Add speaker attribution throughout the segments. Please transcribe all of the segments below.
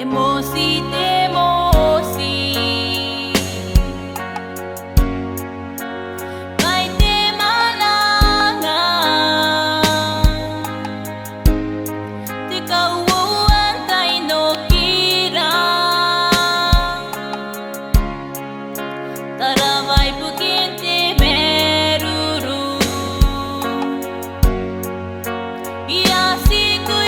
Speaker 1: Emosi te emosi Kai te mananga Te kauan tai no kira Tarawai pukin te meruru Iasiku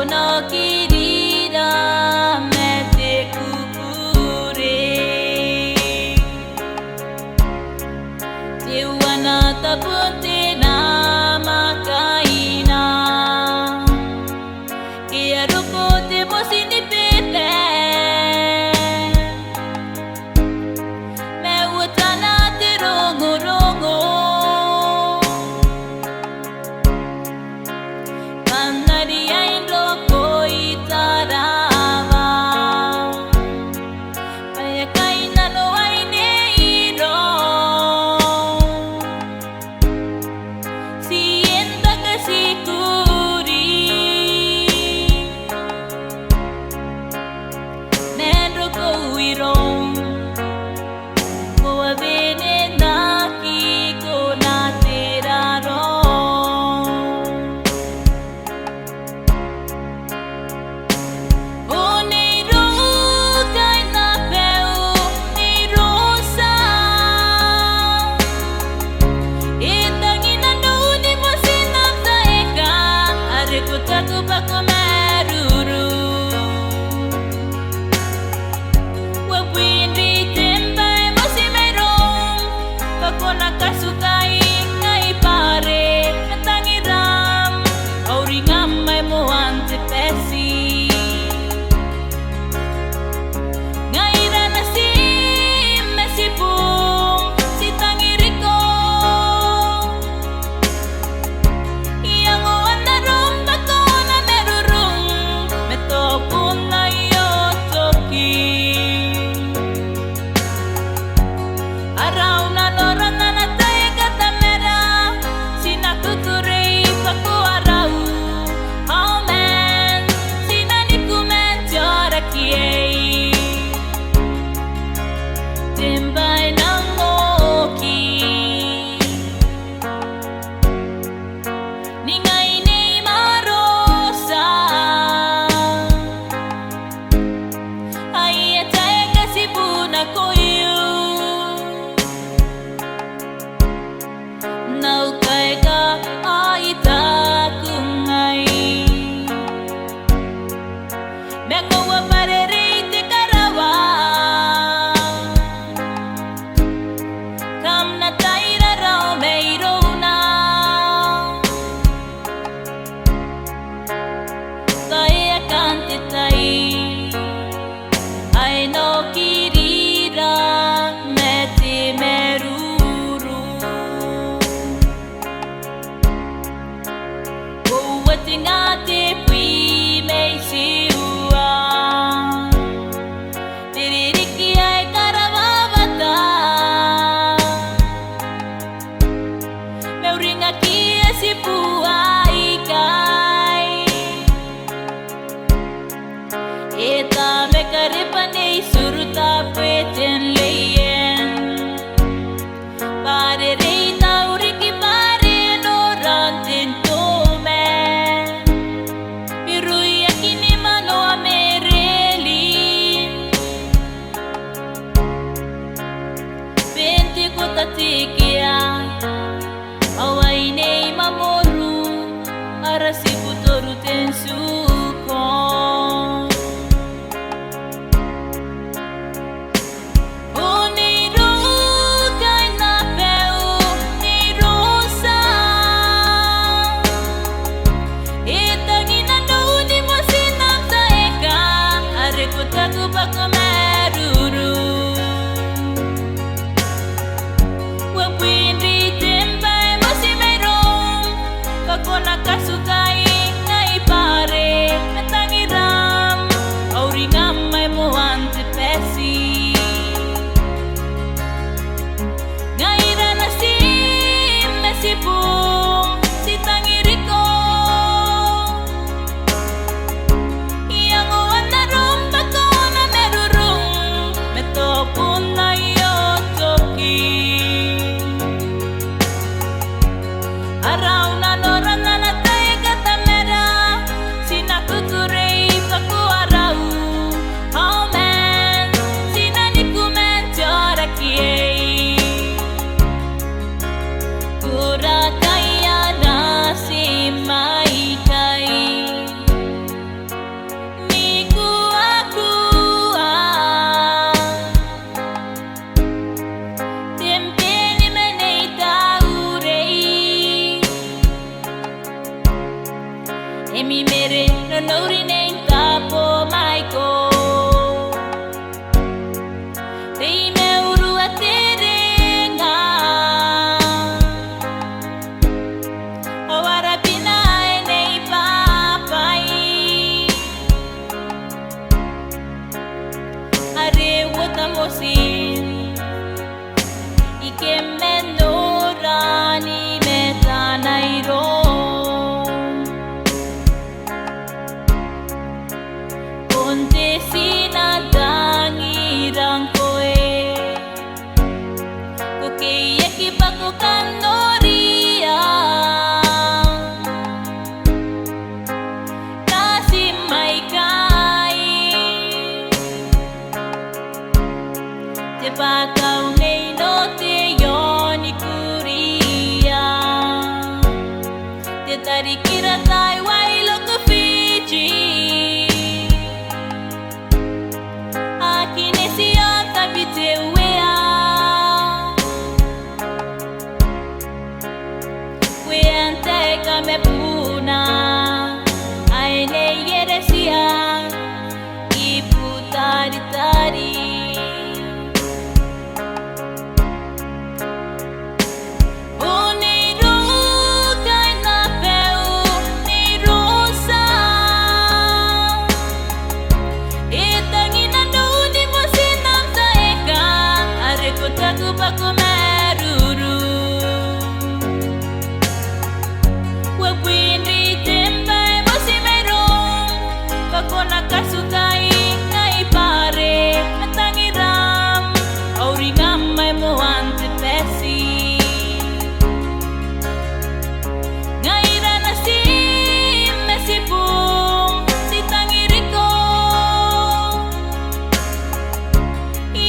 Speaker 1: no querida me te kukure te wana tapunte na makaina ke aruko te mosini pete me utana te rongo rongo kanari nakasukai ngay pare natangiram Emi mere no nuri nem tapo mai ko Dei me uru a terenga Awara pina e nei papai Are wota mosin Ike me norani me tanairo Onde sinadangirang koe Kukeye kipakukan noria Nasi mai kai Te pakau nei no te yoni kuria Te tarikira tai wai loko Fiji Me puna ai ne yeresia ipu tari tari Uniru kai na peu ni rosa Itangina no ni mo sinam taeka are kotaku baku meruru Kona kasukai ngai pare matangiram auringam mai mo ante pesi ngai rana si mesipum si tangiriko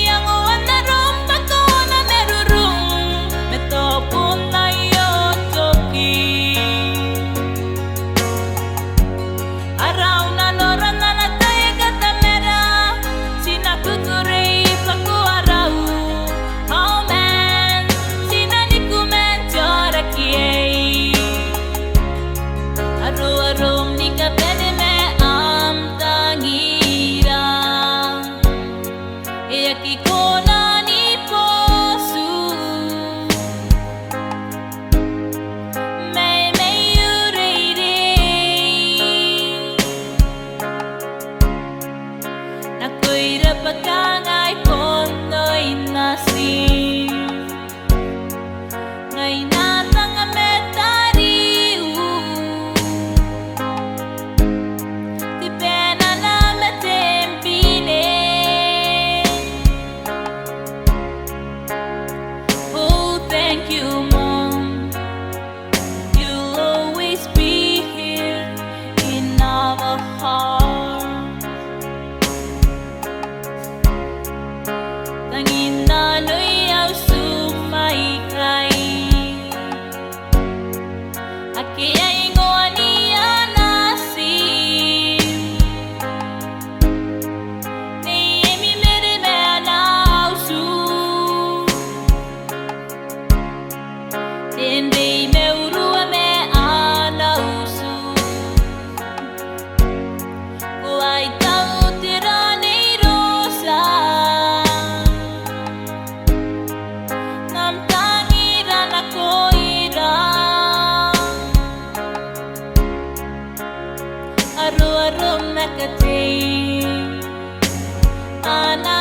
Speaker 1: yang wana rompa kona merurung metopun na yotoki Arau na noran Arum ni kapene me am tangira E aki kona ni posu Me ureire Na koira pakangai kono inasi Ngai natang metari Thank you, Mom. You'll always be here in our hearts. Tangin na no'y au sumay kai. Aki ay ngoan niya nasim. Ni emi mere me anau su. Hindi me urua me anausu Kuai tau tirani rosa Nam tangiran ako irang Aru-arum na kating Ana